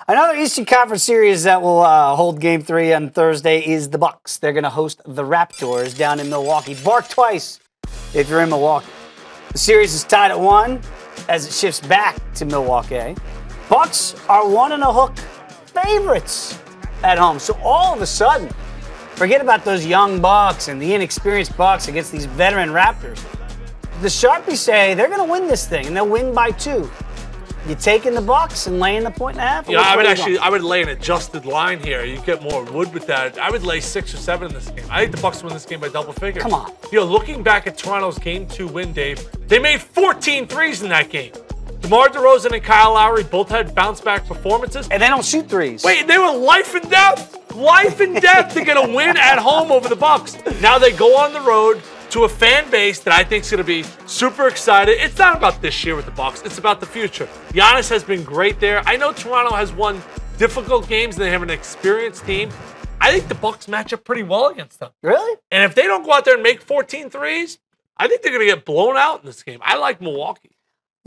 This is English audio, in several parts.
Another Eastern Conference series that will hold Game 3 on Thursday is the Bucks. They're going to host the Raptors down in Milwaukee. Bark twice if you're in Milwaukee. The series is tied at 1 as it shifts back to Milwaukee. Bucks are 1 and a hook favorites at home. So all of a sudden, forget about those young Bucks and the inexperienced Bucks against these veteran Raptors. The Sharpies say they're going to win this thing, and they'll win by 2. You taking the Bucks and laying the 1.5? Yeah, I would lay an adjusted line here. You get more wood with that. I would lay 6 or 7 in this game. I think the Bucks win this game by double figures. Come on. Looking back at Toronto's Game 2 win, Dave, they made 14 threes in that game. DeMar DeRozan and Kyle Lowry both had bounce-back performances. And they don't shoot threes. Wait, they were life and death. Life and death to get a win at home over the Bucks. Now they go on the road to a fan base that I think is going to be super excited. It's not about this year with the Bucks. It's about the future. Giannis has been great there. I know Toronto has won difficult games and they have an experienced team. I think the Bucks match up pretty well against them. Really? And if they don't go out there and make 14 threes, I think they're going to get blown out in this game. I like Milwaukee.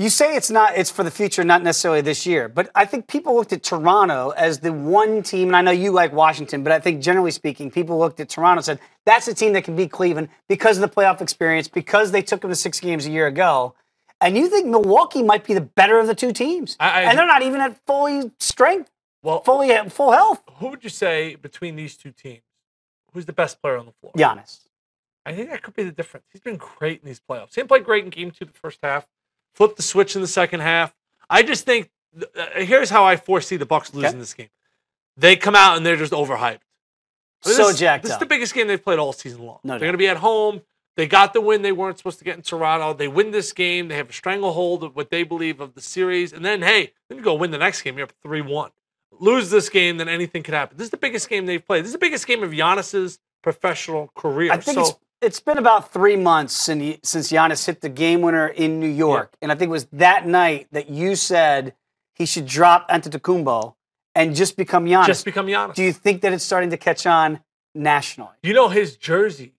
You say it's for the future, not necessarily this year. But I think people looked at Toronto as the one team, and I know you like Washington, but I think generally speaking, people looked at Toronto and said, that's a team that can beat Cleveland because of the playoff experience, because they took them to 6 games a year ago. And you think Milwaukee might be the better of the 2 teams. And they're not even at full strength, full health. Who would you say between these 2 teams, who's the best player on the floor? Giannis. I think that could be the difference. He's been great in these playoffs. He didn't play great in Game 2 the first half. Flip the switch in the second half. I just think, here's how I foresee the Bucks losing this game. They come out and they're just overhyped. Jacked up. This is the biggest game they've played all season long. No, they're going to be at home. They got the win they weren't supposed to get in Toronto. They win this game. They have a stranglehold of what they believe of the series. And then, hey, then you go win the next game. You're up 3-1. Lose this game, then anything could happen. This is the biggest game they've played. This is the biggest game of Giannis's professional career. I think it's been about 3 months since Giannis hit the game winner in New York. Yeah. And I think it was that night that you said he should drop Antetokounmpo and just become Giannis. Just become Giannis. Do you think that it's starting to catch on nationally? You know his jersey,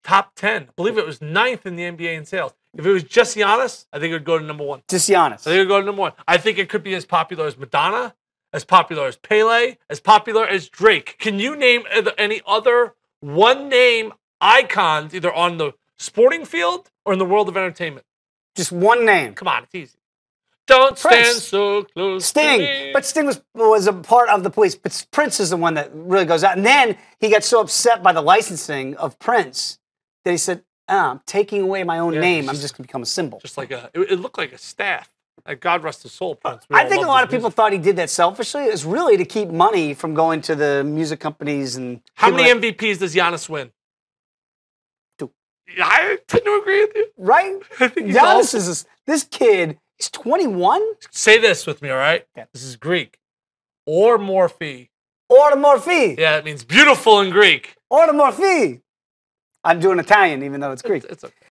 top 10. I believe it was 9th in the NBA in sales. If it was just Giannis, I think it would go to number 1. Just Giannis. I think it would go to number 1. I think it could be as popular as Madonna, as popular as Pele, as popular as Drake. Can you name any other one-name icons either on the sporting field or in the world of entertainment? Just one name. Come on, it's easy. Don't Prince. stand so close Sting. to me. But Sting was a part of the Police. But Prince is the one that really goes out. And then he got so upset by the licensing of Prince that he said, I'm taking away my own name. I'm just going to become a symbol. Just like it looked like a staff. Like God rest his soul, Prince. I think a lot of people thought he did that selfishly. It was really to keep money from going to the music companies. And how many MVPs does Giannis win? 2. I tend to agree with you. Right? I think Giannis is this kid. He's 21. Say this with me, all right? Okay. This is Greek. Ormorphi. Ormorphi. Yeah, it means beautiful in Greek. Ormorphi. I'm doing Italian, even though it's Greek. It's okay.